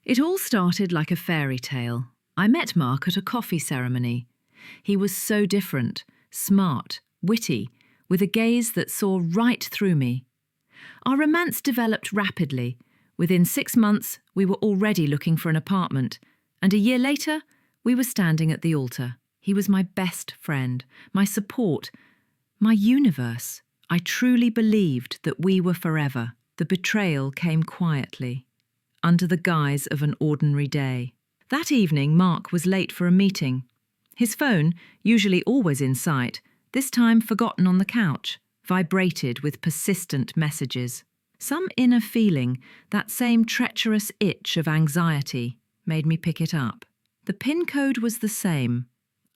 It all started like a fairy tale. I met Mark at a coffee ceremony. He was so different, smart, witty, with a gaze that saw right through me. Our romance developed rapidly. Within 6 months, we were already looking for an apartment, and a year later, we were standing at the altar. He was my best friend, my support, my universe. I truly believed that we were forever. The betrayal came quietly, under the guise of an ordinary day. That evening, Mark was late for a meeting. His phone, usually always in sight, this time forgotten on the couch, vibrated with persistent messages. Some inner feeling, that same treacherous itch of anxiety, made me pick it up. The PIN code was the same.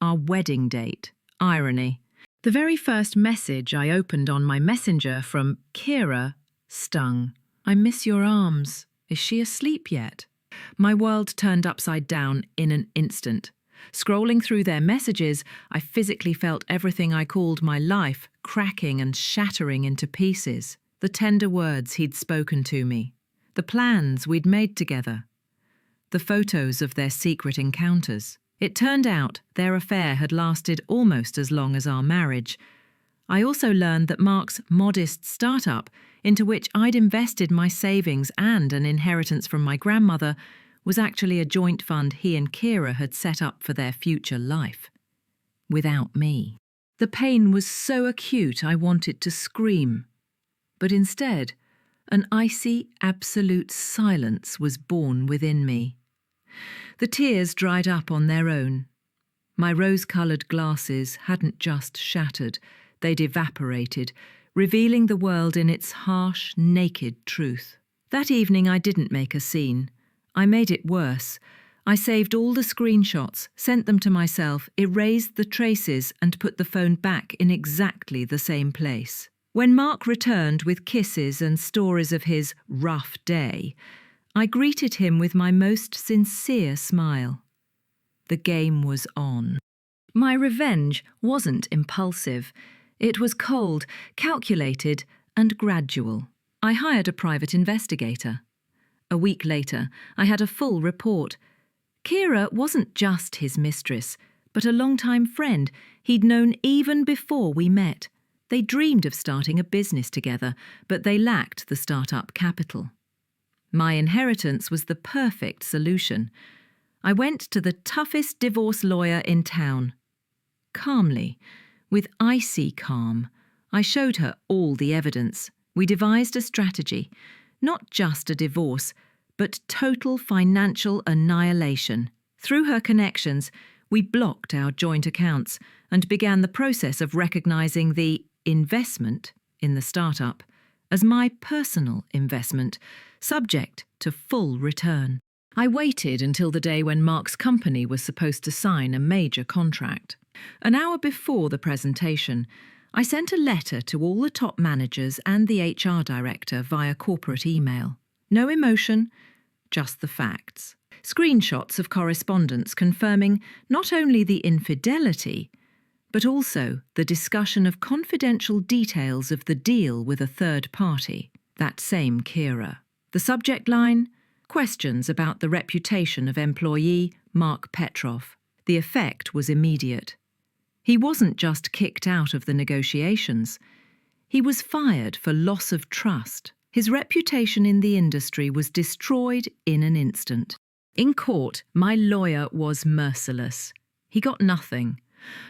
Our wedding date. Irony. The very first message I opened on my messenger from Kira stung. "I miss your arms. Is she asleep yet?" My world turned upside down in an instant. Scrolling through their messages, I physically felt everything I called my life cracking and shattering into pieces. The tender words he'd spoken to me. The plans we'd made together. The photos of their secret encounters. It turned out their affair had lasted almost as long as our marriage. I also learned that Mark's modest startup, into which I'd invested my savings and an inheritance from my grandmother, was actually a joint fund he and Kira had set up for their future life. Without me. The pain was so acute I wanted to scream. But instead, an icy, absolute silence was born within me. The tears dried up on their own. My rose-coloured glasses hadn't just shattered, they'd evaporated, revealing the world in its harsh, naked truth. That evening I didn't make a scene. I made it worse. I saved all the screenshots, sent them to myself, erased the traces and put the phone back in exactly the same place. When Mark returned with kisses and stories of his rough day, I greeted him with my most sincere smile. The game was on. My revenge wasn't impulsive. It was cold, calculated, and gradual. I hired a private investigator. A week later, I had a full report. Kira wasn't just his mistress, but a longtime friend he'd known even before we met. They dreamed of starting a business together, but they lacked the startup capital. My inheritance was the perfect solution. I went to the toughest divorce lawyer in town. Calmly, with icy calm, I showed her all the evidence. We devised a strategy, not just a divorce, but total financial annihilation. Through her connections, we blocked our joint accounts and began the process of recognizing the investment in the startup as my personal investment, subject to full return. I waited until the day when Mark's company was supposed to sign a major contract. An hour before the presentation, I sent a letter to all the top managers and the HR director via corporate email. No emotion, just the facts. Screenshots of correspondence confirming not only the infidelity, but also the discussion of confidential details of the deal with a third party, that same Kira. The subject line, questions about the reputation of employee Mark Petrov. The effect was immediate. He wasn't just kicked out of the negotiations. He was fired for loss of trust. His reputation in the industry was destroyed in an instant. In court, my lawyer was merciless. He got nothing.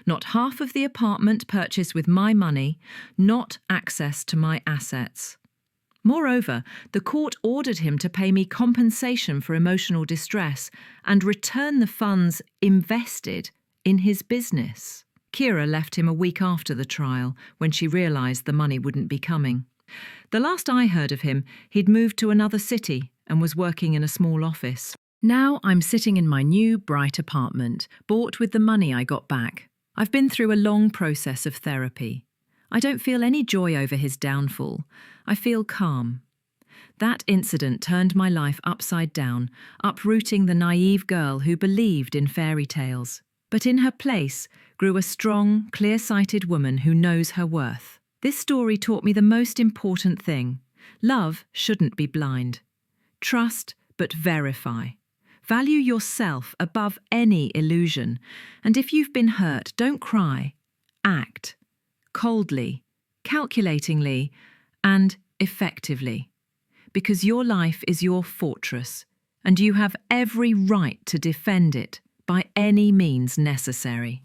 Not half of the apartment purchased with my money, not access to my assets. Moreover, the court ordered him to pay me compensation for emotional distress and return the funds invested in his business. Kira left him a week after the trial, when she realised the money wouldn't be coming. The last I heard of him, he'd moved to another city and was working in a small office. Now I'm sitting in my new, bright apartment, bought with the money I got back. I've been through a long process of therapy. I don't feel any joy over his downfall. I feel calm. That incident turned my life upside down, uprooting the naive girl who believed in fairy tales. But in her place grew a strong, clear-sighted woman who knows her worth. This story taught me the most important thing. Love shouldn't be blind. Trust, but verify. Value yourself above any illusion, and if you've been hurt, don't cry. Act coldly, calculatingly, and effectively, because your life is your fortress, and you have every right to defend it by any means necessary.